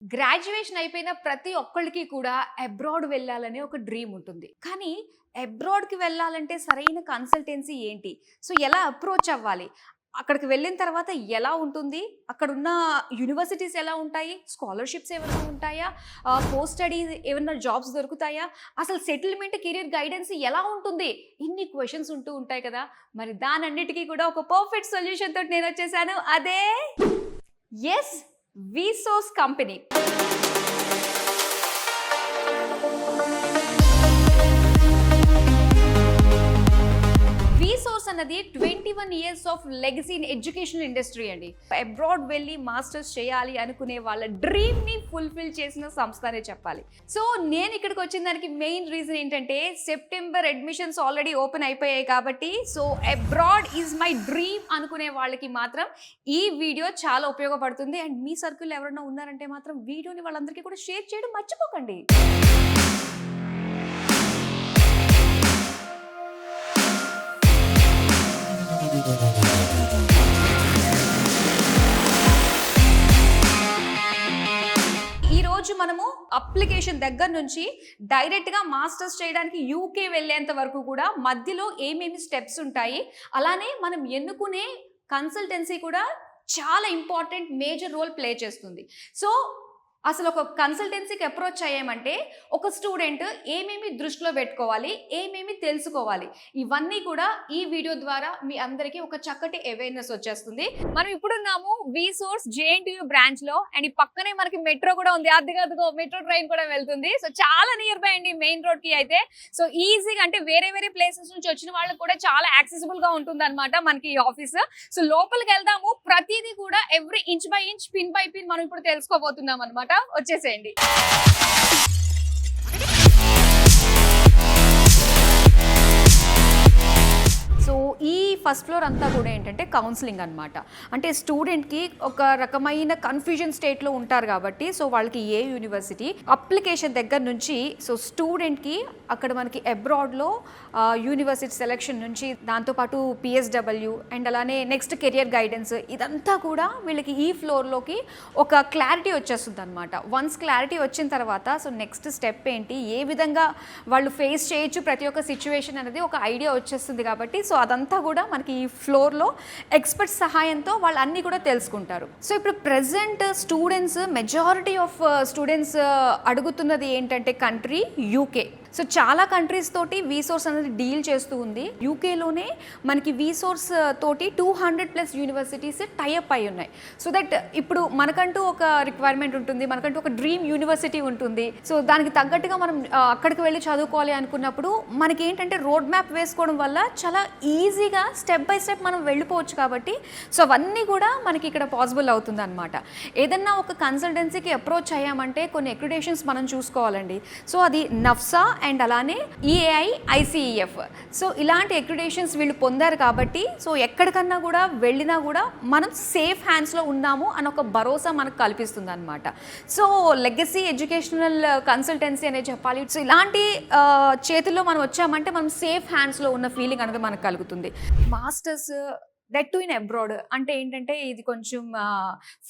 Graduation అయిపోయిన ప్రతి ఒక్కళ్ళకి కూడా అబ్రాడ్ వెళ్ళాలనే ఒక డ్రీమ్ ఉంటుంది. కానీ అబ్రాడ్‌కి వెళ్ళాలంటే సరైన కన్సల్టెన్సీ ఏంటి? సో, ఎలా అప్రోచ్ అవ్వాలి? అక్కడికి వెళ్ళిన తర్వాత ఎలా ఉంటుంది? అక్కడున్న యూనివర్సిటీస్ ఎలా ఉంటాయి? స్కాలర్‌షిప్స్ ఏమైనా ఉంటాయా? పోస్ట్ స్టడీ ఏమన్నా జాబ్స్ దొరుకుతాయా? అసలు సెటిల్‌మెంట్, కెరియర్ గైడెన్స్ ఎలా ఉంటుంది? ఇన్ని క్వెషన్స్ ఉంటూ ఉంటాయి కదా! మరి దానన్నిటికి కూడా ఒక పర్ఫెక్ట్ సొల్యూషన్ తోటి నేనొచ్చేసాను. అదే యెస్! విసోర్స్ కంపెనీ. విసోర్స్ అన్నది 21 years of legacy in education industry అండి. అబ్రాడ్ వెళ్ళి మాస్టర్స్ చేయాలి అనుకునే వాళ్ళ డ్రీమ్ ని ఫుల్ఫిల్ చేసిన సంస్థ అనే చెప్పాలి. సో నేను ఇక్కడికి వచ్చిన దానికి మెయిన్ రీజన్ ఏంటంటే సెప్టెంబర్ అడ్మిషన్స్ ఆల్రెడీ ఓపెన్ అయిపోయాయి కాబట్టి so abroad is my dream అనుకునే వాళ్ళకి మాత్రం ఈ వీడియో చాలా ఉపయోగపడుతుంది. అండ్ మీ సర్కిల్ ఎవరైనా ఉన్నారంటే మాత్రం వీడియోని వాళ్ళందరికీ కూడా షేర్ చేయడం మర్చిపోకండి. ఈ రోజు మనము అప్లికేషన్ దగ్గర నుంచి డైరెక్ట్ గా మాస్టర్స్ చేయడానికి యూకే వెళ్ళేంత వరకు కూడా మధ్యలో ఏమేమి స్టెప్స్ ఉంటాయి, అలానే మనం ఎన్నుకునే కన్సల్టెన్సీ కూడా చాలా ఇంపార్టెంట్ మేజర్ రోల్ ప్లే చేస్తుంది. సో అసలు ఒక కన్సల్టెన్సీకి అప్రోచ్ అయ్యామంటే ఒక స్టూడెంట్ ఏమేమి దృష్టిలో పెట్టుకోవాలి, ఏమేమి తెలుసుకోవాలి, ఇవన్నీ కూడా ఈ వీడియో ద్వారా మీ అందరికీ ఒక చక్కటి అవేర్నెస్ వచ్చేస్తుంది. మనం ఇప్పుడున్నాము విసోర్స్ జేఎన్టీయూ బ్రాంచ్ లో. అండ్ ఈ పక్కనే మనకి మెట్రో కూడా ఉంది, అదిగో మెట్రో ట్రైన్ కూడా వెళ్తుంది. సో చాలా నియర్ బై అండి మెయిన్ రోడ్ కి అయితే. సో ఈజీగా అంటే వేరే ప్లేసెస్ నుంచి వచ్చిన వాళ్ళకి కూడా చాలా యాక్సెసిబుల్ గా ఉంటుంది అనమాట మనకి ఈ ఆఫీస్. సో లోపలికి వెళ్దాము, ప్రతిదీ కూడా every inch by inch, pin by pin మనం ఇప్పుడు తెలుసుకోబోతున్నాం అనమాట. వచ్చేసేయండి. సో ఈ ఫస్ట్ ఫ్లోర్ అంతా కూడా ఏంటంటే కౌన్సిలింగ్ అనమాట. అంటే స్టూడెంట్కి ఒక రకమైన కన్ఫ్యూజన్ స్టేట్లో ఉంటారు కాబట్టి సో వాళ్ళకి ఏ యూనివర్సిటీ అప్లికేషన్ దగ్గర నుంచి సో స్టూడెంట్కి అక్కడ మనకి అబ్రాడ్లో యూనివర్సిటీ సెలెక్షన్ నుంచి దాంతోపాటు పిఎస్డబ్ల్యూ అండ్ అలానే నెక్స్ట్ కెరియర్ గైడెన్స్ ఇదంతా కూడా వీళ్ళకి ఈ ఫ్లోర్లోకి ఒక క్లారిటీ వచ్చేస్తుంది అనమాట. వన్స్ క్లారిటీ వచ్చిన తర్వాత సో నెక్స్ట్ స్టెప్ ఏంటి, ఏ విధంగా వాళ్ళు ఫేస్ చేయొచ్చు ప్రతి ఒక్క సిచ్యువేషన్ అనేది ఒక ఐడియా వచ్చేస్తుంది కాబట్టి సో అదంతా కూడా మనకి ఈ ఫ్లోర్లో ఎక్స్పర్ట్ సహాయంతో వాళ్ళు అన్నీ కూడా తెలుసుకుంటారు. సో ఇప్పుడు present students majority of students అడుగుతున్నది ఏంటంటే కంట్రీ యూకే. సో చాలా కంట్రీస్ తోటి విసోర్స్ అనేది డీల్ చేస్తూ ఉంది. యూకేలోనే మనకి విసోర్స్ తోటి 200+ యూనివర్సిటీస్ టైఅప్ అయి ఉన్నాయి. సో దట్ ఇప్పుడు మనకంటూ ఒక రిక్వైర్మెంట్ ఉంటుంది, మనకంటూ ఒక డ్రీమ్ యూనివర్సిటీ ఉంటుంది. సో దానికి తగ్గట్టుగా మనం అక్కడికి వెళ్ళి చదువుకోవాలి అనుకున్నప్పుడు మనకి ఏంటంటే రోడ్ మ్యాప్ వేసుకోవడం వల్ల చాలా ఈజీగా స్టెప్ బై స్టెప్ మనం వెళ్ళిపోవచ్చు కాబట్టి సో అవన్నీ కూడా మనకి ఇక్కడ పాసిబుల్ అవుతుంది అనమాట. ఏదన్నా ఒక కన్సల్టెన్సీకి అప్రోచ్ అయ్యామంటే కొన్ని అక్రిడేషన్స్ మనం చూసుకోవాలండి. సో అది నఫ్సా అండ్ అలానే ఈఏఐ, ఐసిఈఎఫ్. సో ఇలాంటి అక్రిడేషన్స్ వీళ్ళు పొందారు కాబట్టి సో ఎక్కడికన్నా కూడా వెళ్ళినా కూడా మనం సేఫ్ హ్యాండ్స్లో ఉన్నాము అని ఒక భరోసా మనకు కల్పిస్తుంది అనమాట. సో లెగసీ ఎడ్యుకేషనల్ కన్సల్టెన్సీ అనే చెప్పాలి. సో ఇలాంటి చేతుల్లో మనం వచ్చామంటే మనం సేఫ్ హ్యాండ్స్లో ఉన్న ఫీలింగ్ అనేది మనకు కలుగుతుంది. Masters that to in abroad అంటే ఏంటంటే ఇది కొంచెం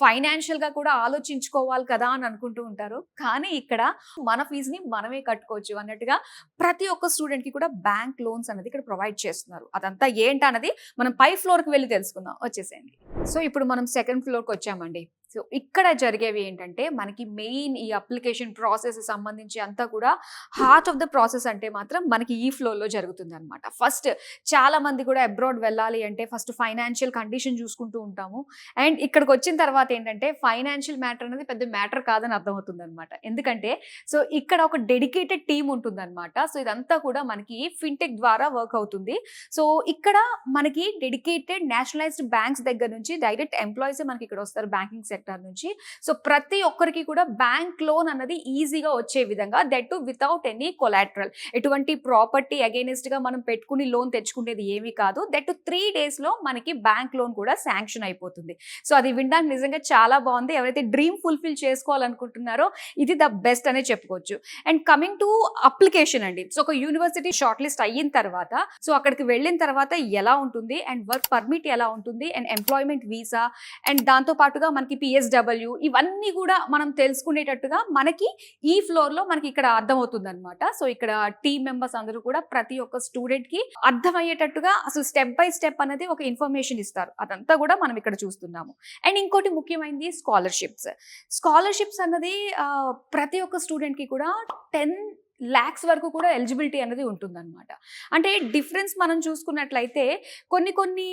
ఫైనాన్షియల్గా కూడా ఆలోచించుకోవాలి కదా అని అనుకుంటూ ఉంటారు. కానీ ఇక్కడ మన ఫీజుని మనమే కట్టుకోవచ్చు అన్నట్టుగా ప్రతి ఒక్క స్టూడెంట్కి కూడా బ్యాంక్ లోన్స్ అనేది ఇక్కడ ప్రొవైడ్ చేస్తున్నారు. అదంతా ఏంటన్నది మనం పై ఫ్లోర్కి వెళ్ళి తెలుసుకుందాం. వచ్చేసేయండి. సో ఇప్పుడు మనం సెకండ్ ఫ్లోర్కి వచ్చామండి. సో ఇక్కడ జరిగేవి ఏంటంటే మనకి మెయిన్ ఈ అప్లికేషన్ ప్రాసెస్ సంబంధించి అంతా కూడా హార్ట్ ఆఫ్ ద ప్రాసెస్ అంటే మాత్రం మనకి ఈ ఫ్లోర్లో జరుగుతుంది అనమాట. ఫస్ట్ చాలా మంది కూడా అబ్రాడ్ వెళ్ళాలి అంటే ఫస్ట్ ఫైనాన్షియల్ కండిషన్ చూసుకుంటూ ఉంటాము. అండ్ ఇక్కడికి వచ్చిన తర్వాత ఏంటంటే ఫైనాన్షియల్ మ్యాటర్ అనేది పెద్ద మ్యాటర్ కాదని అర్థమవుతుంది అనమాట. ఎందుకంటే సో ఇక్కడ ఒక డెడికేటెడ్ టీమ్ ఉంటుంది అనమాట. సో ఇదంతా కూడా మనకి ఫిన్టెక్ ద్వారా వర్క్ అవుతుంది. సో ఇక్కడ మనకి డెడికేటెడ్ నేషనలైజ్డ్ బ్యాంక్స్ దగ్గర నుంచి డైరెక్ట్ ఎంప్లాయీస్ మనకి ఇక్కడ వస్తారు బ్యాంకింగ్ సెక్టర్ నుంచి. సో ప్రతి ఒక్కరికి కూడా బ్యాంక్ లోన్ అన్నది ఈజీగా వచ్చే విధంగా, that to without any collateral, ఎటువంటి ప్రాపర్టీ అగైనెస్ట్ గా మనం పెట్టుకుని లోన్ తెచ్చుకునేది ఏమీ కాదు. దట్ టు 3 days లో మనకి బ్యాంక్ లోన్ కూడా శాంక్షన్ అయిపోతుంది. సో అది వినడానికి నిజంగా చాలా బాగుంది. ఎవరైతే డ్రీమ్ ఫుల్ఫిల్ చేసుకోవాలనుకుంటున్నారో ఇది ద బెస్ట్ అనే చెప్పుకోవచ్చు. అండ్ కమింగ్ టు అప్లికేషన్ అండి. సో ఒక యూనివర్సిటీ షార్ట్ లిస్ట్ అయిన తర్వాత సో అక్కడికి వెళ్ళిన తర్వాత ఎలా ఉంటుంది, అండ్ వర్క్ పర్మిట్ ఎలా ఉంటుంది, అండ్ ఎంప్లాయ్మెంట్ వీసా, అండ్ దాంతో పాటుగా మనకి పిఎస్డబ్ల్యూ ఇవన్నీ కూడా మనం తెలుసుకునేటట్టుగా మనకి ఈ ఫ్లోర్లో మనకి ఇక్కడ అర్థమవుతుంది అనమాట. సో ఇక్కడ టీమ్ మెంబర్స్ అందరూ కూడా ప్రతి ఒక్క స్టూడెంట్కి అర్థమయ్యేటట్టుగా అసలు స్టెప్ బై స్టెప్ అనేది ఒక ఇన్ఫర్మేషన్ ఇస్తారు. అదంతా కూడా మనం ఇక్కడ చూస్తున్నాము. అండ్ ఇంకోటి ముఖ్యమైనది స్కాలర్షిప్స్ అన్నది ప్రతి ఒక్క స్టూడెంట్కి కూడా 10 lakhs వరకు కూడా ఎలిజిబిలిటీ అనేది ఉంటుందన్నమాట. అంటే డిఫరెన్స్ మనం చూసుకున్నట్లయితే కొన్ని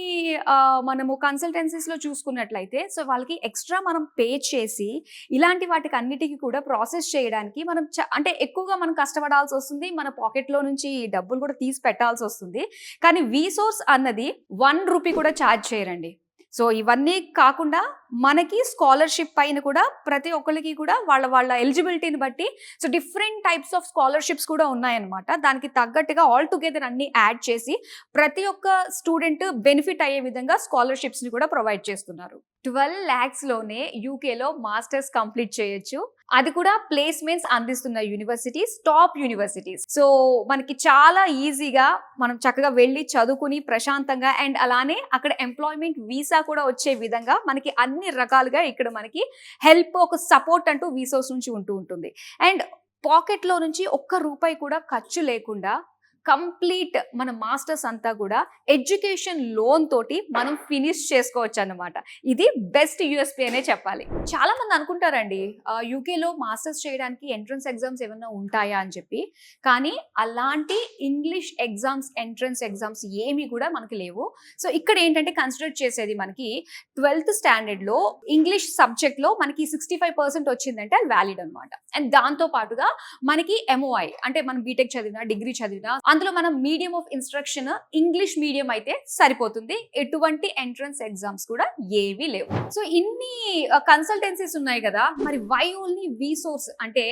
మనము కన్సల్టెన్సీస్లో చూసుకున్నట్లయితే సో వాళ్ళకి ఎక్స్ట్రా మనం పే చేసి ఇలాంటి వాటికి అన్నిటికీ కూడా ప్రాసెస్ చేయడానికి మనం అంటే ఎక్కువగా మనం కష్టపడాల్సి వస్తుంది, మన పాకెట్లో నుంచి డబ్బులు కూడా తీసి పెట్టాల్సి వస్తుంది. కానీ వీసోర్స్ అన్నది 1 రూపీ కూడా ఛార్జ్ చేయరండి. సో ఇవన్నీ కాకుండా మనకి స్కాలర్షిప్ పైన కూడా ప్రతి ఒక్కరికి కూడా వాళ్ళ ఎలిజిబిలిటీని బట్టి so different types of scholarships కూడా ఉన్నాయన్నమాట. దానికి తగ్గట్టుగా ఆల్ టుగెదర్ అన్ని యాడ్ చేసి ప్రతి ఒక్క స్టూడెంట్ బెనిఫిట్ అయ్యే విధంగా స్కాలర్షిప్స్ని కూడా ప్రొవైడ్ చేస్తున్నారు. 12 lakhsలోనే యూకేలో మాస్టర్స్ కంప్లీట్ చేయొచ్చు. అది కూడా ప్లేస్మెంట్స్ అందిస్తున్న యూనివర్సిటీస్, టాప్ యూనివర్సిటీస్. సో మనకి చాలా ఈజీగా మనం చక్కగా వెళ్ళి చదువుకుని ప్రశాంతంగా అండ్ అలానే అక్కడ ఎంప్లాయ్మెంట్ వీసా కూడా వచ్చే విధంగా మనకి అన్ని రకాలుగా ఇక్కడ మనకి హెల్ప్, ఒక సపోర్ట్ అంటూ వీసోస్ నుంచి ఉంటుంది. అండ్ పాకెట్లో నుంచి ఒక్క రూపాయి కూడా ఖర్చు లేకుండా కంప్లీట్ మన మాస్టర్స్ అంతా కూడా ఎడ్యుకేషన్ లోన్ తోటి మనం ఫినిష్ చేసుకోవచ్చు అన్నమాట. ఇది బెస్ట్ యూఎస్పీ అనే చెప్పాలి. చాలా మంది అనుకుంటారండి యూకేలో మాస్టర్స్ చేయడానికి ఎంట్రన్స్ ఎగ్జామ్స్ ఏమైనా ఉంటాయా అని చెప్పి. కానీ అలాంటి ఇంగ్లీష్ ఎగ్జామ్స్, ఎంట్రన్స్ ఎగ్జామ్స్ ఏమీ కూడా మనకి లేవు. సో ఇక్కడ ఏంటంటే కన్సిడర్ చేసేది మనకి 12th స్టాండర్డ్లో ఇంగ్లీష్ సబ్జెక్ట్లో మనకి 65% వచ్చిందంటే అది వ్యాలిడ్ అనమాట. అండ్ దాంతో పాటుగా మనకి MOI అంటే మనం బీటెక్ చదివినా, డిగ్రీ చదివినా అందులో మనం medium of instruction English medium అయితే సరిపోతుంది. ఎటువంటి ఎంట్రన్స్ ఎగ్జామ్స్ కూడా ఏవీ లేవు. సో ఇన్ని కన్సల్టెన్సీస్ ఉన్నాయి కదా, మరి వై ఓన్లీ వీసోర్స్ అంటే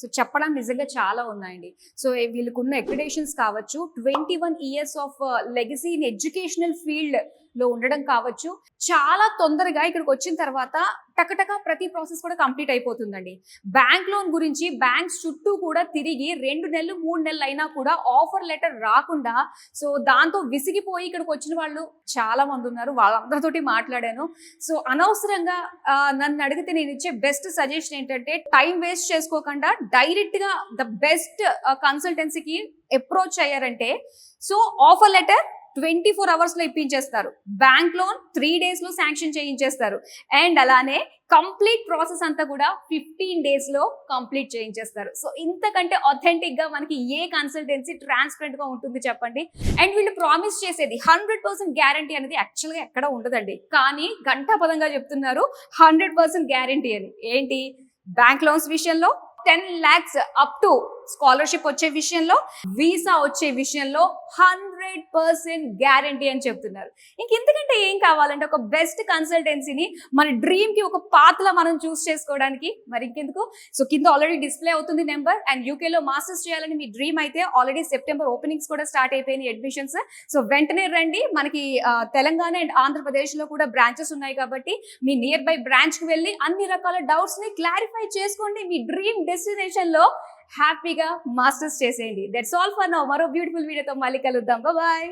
సో చెప్పడానికి నిజంగా చాలా ఉన్నాయండి. సో వీళ్ళకున్న అక్రిడేషన్స్ కావచ్చు, 21 years of legacy in educational field లో ఉండడం కావచ్చు, చాలా తొందరగా ఇక్కడికి వచ్చిన తర్వాత టకటక ప్రతి ప్రాసెస్ కూడా కంప్లీట్ అయిపోతుందండి. బ్యాంక్ లోన్ గురించి బ్యాంక్స్ చుట్టూ కూడా తిరిగి 2 నెలలు 3 నెలలు అయినా కూడా ఆఫర్ లెటర్ రాకుండా సో దాంతో విసిగిపోయి ఇక్కడికి వచ్చిన వాళ్ళు చాలా మంది ఉన్నారు. వాళ్ళందరితోటి మాట్లాడాను. సో అనవసరంగా నన్ను అడిగితే నేను ఇచ్చే బెస్ట్ సజెషన్ ఏంటంటే టైం వేస్ట్ చేసుకోకుండా డైరెక్ట్ గా ద బెస్ట్ కన్సల్టెన్సీకి అప్రోచ్ అయ్యారంటే సో ఆఫర్ లెటర్ 24 hours లో ఇప్పించేస్తారు, బ్యాంక్ లోన్ 3 days లో శాంక్షన్ చేయించేస్తారు. అండ్ అలానే కంప్లీట్ ప్రాసెస్ అంతా కూడా 15 days లో కంప్లీట్ చేయించేస్తారు. సో ఇంతకంటే ఆథెంటిక్ గా మనకి ఏ కన్సల్టెన్సీ ట్రాన్స్పరెంట్ గా ఉంటుంది చెప్పండి. అండ్ వీళ్ళు ప్రామిస్ చేసేది 100% గ్యారంటీ అనేది యాక్చువల్ గా ఎక్కడ ఉండదండి, కానీ ఘంటాపదంగా చెప్తున్నారు 100% గ్యారంటీ అని. ఏంటి? బ్యాంక్ లోన్స్ విషయంలో 10 lakhs అప్ టు స్కాలర్షిప్ వచ్చే విషయంలో, వీసా వచ్చే విషయంలో 100% గ్యారంటీ అని చెప్తున్నారు. ఇంకెందుకంటే ఏం కావాలంటే ఒక బెస్ట్ కన్సల్టెన్సీని మన డ్రీమ్ కి ఒక పాత్రలా మనం చూస్ చేసుకోవడానికి మరి ఇంకెందుకు. సో కింద ఆల్రెడీ డిస్ప్లే అవుతుంది నెంబర్. అండ్ యూకేలో మాస్టర్స్ చేయాలని మీ డ్రీమ్ అయితే ఆల్రెడీ సెప్టెంబర్ ఓపెనింగ్స్ కూడా స్టార్ట్ అయిపోయినాయి అడ్మిషన్స్. సో వెంటనే రండి. మనకి తెలంగాణ అండ్ ఆంధ్రప్రదేశ్ లో కూడా బ్రాంచెస్ ఉన్నాయి కాబట్టి మీ నియర్ బై బ్రాంచ్ కి వెళ్ళి అన్ని రకాల డౌట్స్ ని క్లారిఫై చేసుకోండి. మీ డ్రీమ్ డెస్టినేషన్ లో హ్యాపీగా మాస్టర్స్ చేసేయండి. That's all for now. మరో బ్యూటిఫుల్ వీడియోతో మళ్ళీ కలుద్దాం. బాయ్.